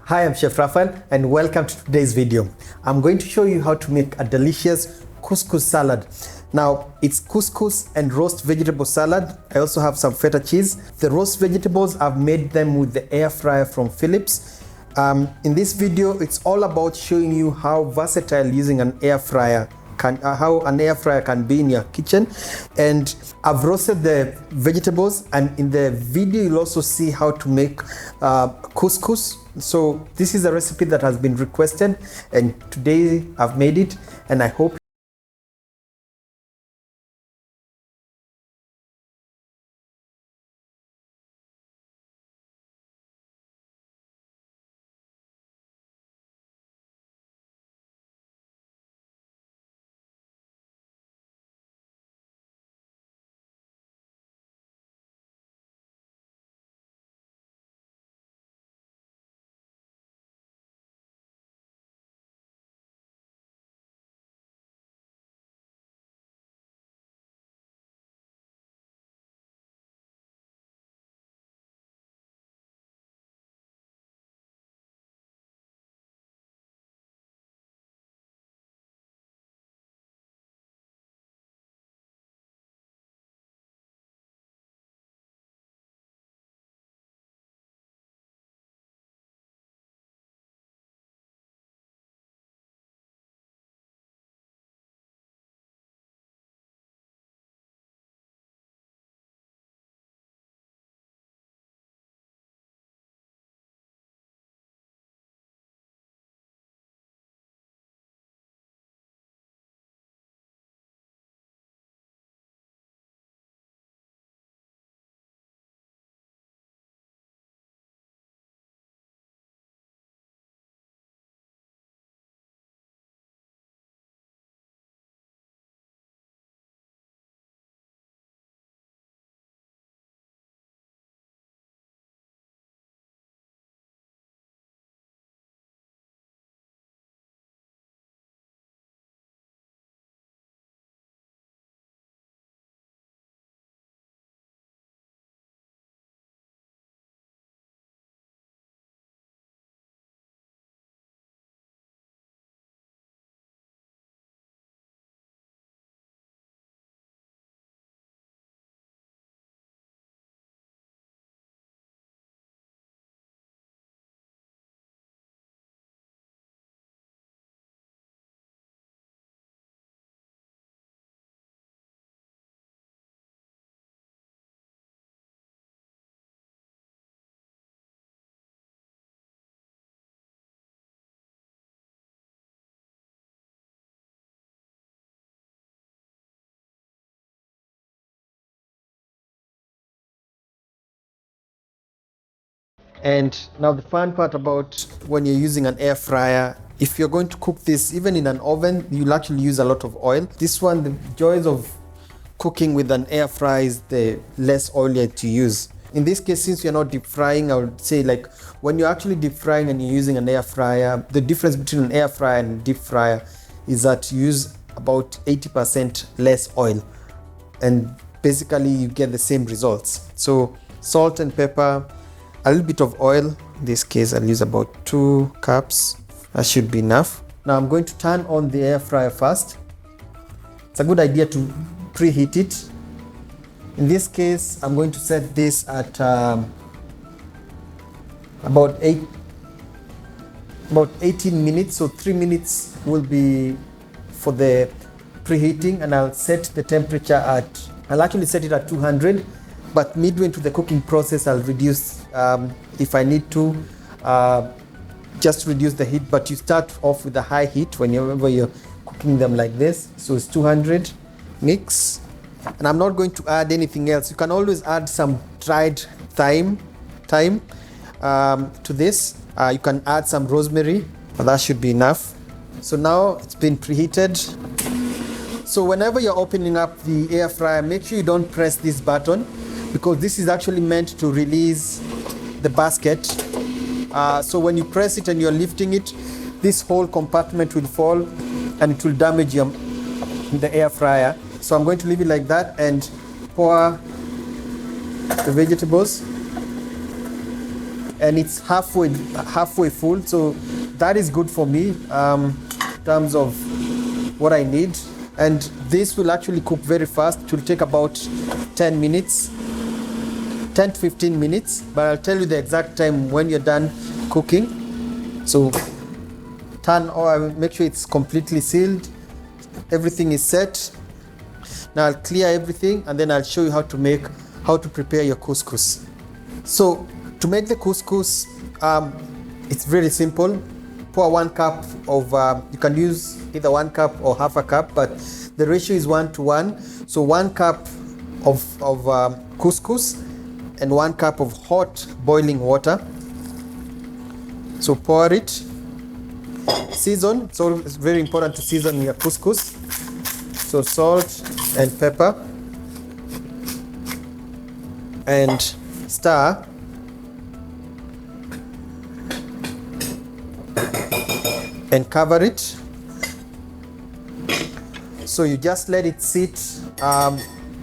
Hi, I'm Chef Raphael and welcome to today's video. I'm going to show you how to make a delicious couscous salad. Now, it's couscous and roast vegetable salad. I also have some feta cheese. The roast vegetables, I've made them with the air fryer from Philips. In this video, it's all about showing you how versatile using an air fryer how an air fryer can be in your kitchen. And I've roasted the vegetables, and in the video you'll also see how to make couscous. So this is a recipe that has been requested, and today I've made it, and I hope And now the fun part about when you're using an air fryer, if you're going to cook this even in an oven, you'll actually use a lot of oil. This one, the joys of cooking with an air fryer is the less oil that you use. In this case, since you're not deep frying, I would say like when you're actually deep frying and you're using an air fryer, the difference between an air fryer and a deep fryer is that you use about 80% less oil, and basically you get the same results. So salt and pepper, a little bit of oil. In this case, I'll use about 2 cups. That should be enough. Now I'm going to turn on the air fryer first. It's a good idea to preheat it. In this case, I'm going to set this at about 18 minutes. So 3 minutes will be for the preheating, and I'll set the temperature I'll actually set it at 200. But midway into the cooking process, I'll reduce if I need to, just reduce the heat. But you start off with a high heat whenever you're cooking them like this. So it's 200, mix. And I'm not going to add anything else. You can always add some dried thyme to this. You can add some rosemary, but that should be enough. So now it's been preheated. So whenever you're opening up the air fryer, make sure you don't press this button, because this is actually meant to release the basket. So when you press it and you're lifting it, this whole compartment will fall and it will damage the air fryer. So I'm going to leave it like that and pour the vegetables. and it's halfway full, so that is good for me in terms of what I need. And this will actually cook very fast. It will take about 10 to 15 minutes, but I'll tell you the exact time when you're done cooking. So turn, or make sure it's completely sealed. Everything is set. Now I'll clear everything, and then I'll show you how to prepare your couscous. So to make the couscous, it's very simple. Pour 1 cup of, you can use either 1 cup or half a cup, but the ratio is 1:1. So 1 cup of couscous and 1 cup of hot boiling water. So pour it. Season. So it's very important to season your couscous. So salt and pepper, and stir. And cover it. So you just let it sit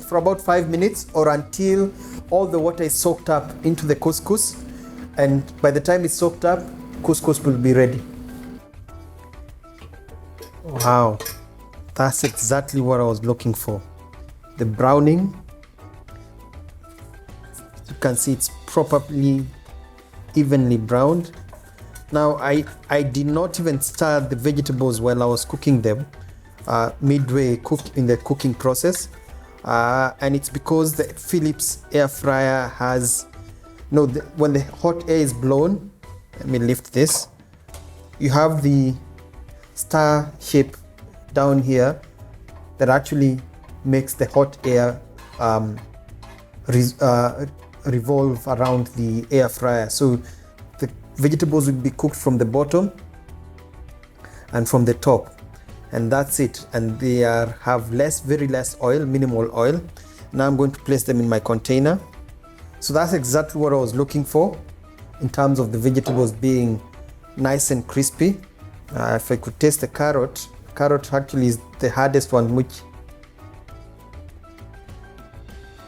for about 5 minutes, or until all the water is soaked up into the couscous. And by the time it's soaked up, couscous will be ready. Wow, that's exactly what I was looking for. The browning, you can see it's properly evenly browned. Now I did not even stir the vegetables while I was cooking them, midway in the cooking process, and it's because the Philips air fryer has when the hot air is blown. Let me lift this. You have the star shape down here that actually makes the hot air revolve around the air fryer. So the vegetables will be cooked from the bottom and from the top, and that's it. And they have very less oil, minimal oil. Now I'm going to place them in my container. So that's exactly what I was looking for in terms of the vegetables being nice and crispy. If I could taste the carrot actually is the hardest one, which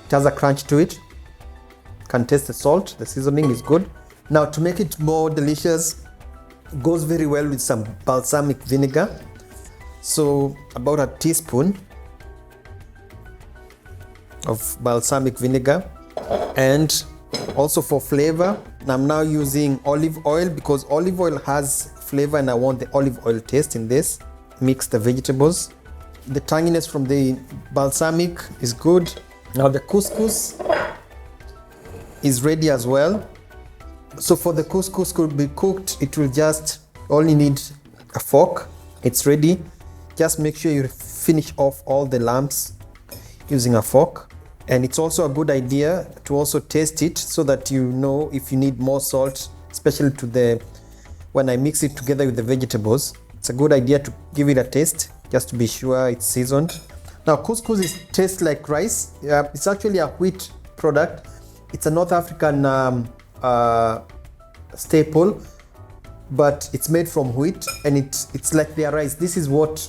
it has a crunch to it. Can taste the salt, the seasoning is good. Now to make it more delicious, it goes very well with some balsamic vinegar. So about a teaspoon of balsamic vinegar, and also for flavor, I'm now using olive oil because olive oil has flavor and I want the olive oil taste in this. Mix the vegetables. The tanginess from the balsamic is good. Now the couscous is ready as well. So for the couscous to be cooked, it will just only need a fork. It's ready. Just make sure you finish off all the lumps using a fork. And it's also a good idea to also taste it so that you know if you need more salt, especially when I mix it together with the vegetables. It's a good idea to give it a taste just to be sure it's seasoned. Now couscous tastes like rice. It's actually a wheat product. It's a North African staple, but it's made from wheat, and it's like their rice. This is what,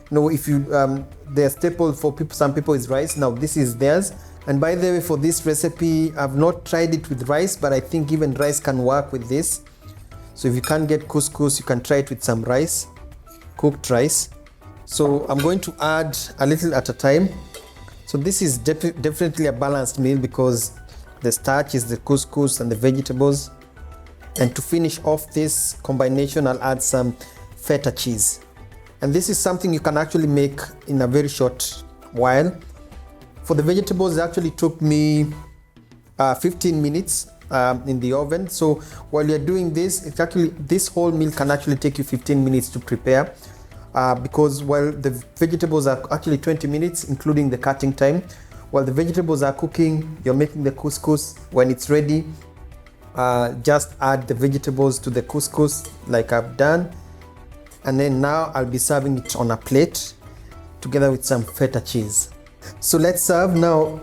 if you their staple for people, some people is rice. Now this is theirs. And by the way, for this recipe, I've not tried it with rice, but I think even rice can work with this. So if you can't get couscous, you can try it with some rice, cooked rice. So I'm going to add a little at a time. So this is definitely a balanced meal because the starch is the couscous and the vegetables. And to finish off this combination, I'll add some feta cheese. And this is something you can actually make in a very short while. For the vegetables, it actually took me 15 minutes in the oven. So while you're doing this, this whole meal can actually take you 15 minutes to prepare because while the vegetables are actually 20 minutes, including the cutting time. While the vegetables are cooking, you're making the couscous. When it's ready, just add the vegetables to the couscous like I've done. And then now I'll be serving it on a plate together with some feta cheese. So let's serve now.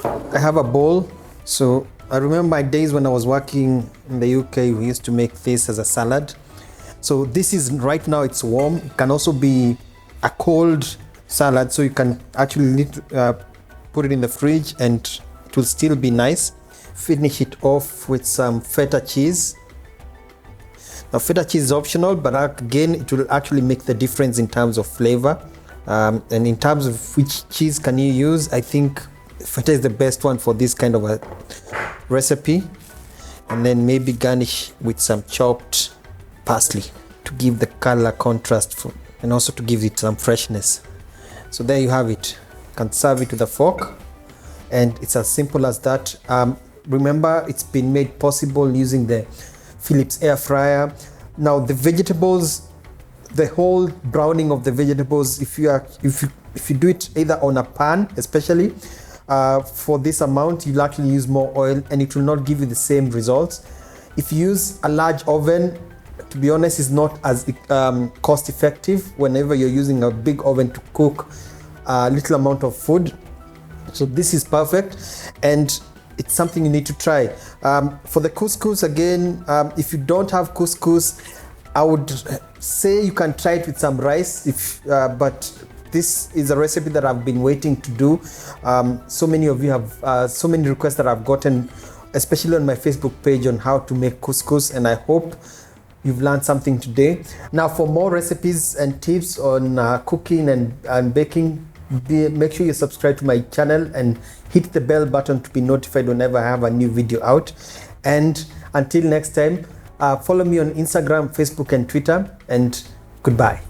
I have a bowl. So I remember my days when I was working in the UK, we used to make this as a salad. So this is right now, it's warm. It can also be a cold salad, so you can actually put it in the fridge and it will still be nice. finish it off with some feta cheese. Now feta cheese is optional, but again it will actually make the difference in terms of flavor. And in terms of which cheese can you use, I think feta is the best one for this kind of a recipe. And then maybe garnish with some chopped parsley to give the color contrast and also to give it some freshness. So there you have it. You can serve it with a fork, and it's as simple as that. Remember, it's been made possible using the Philips air fryer. Now the vegetables, the whole browning of the vegetables, if you do it either on a pan, especially for this amount, you'll actually use more oil and it will not give you the same results. If you use a large oven, to be honest, it's not as cost effective whenever you're using a big oven to cook a little amount of food. So this is perfect, and it's something you need to try. For the couscous, again, if you don't have couscous, I would say you can try it with some rice, but this is a recipe that I've been waiting to do. So many of you have so many requests that I've gotten, especially on my Facebook page, on how to make couscous, and I hope you've learned something today. Now for more recipes and tips on cooking and baking, make sure you subscribe to my channel and hit the bell button to be notified whenever I have a new video out. And until next time, follow me on Instagram, Facebook and Twitter, and goodbye.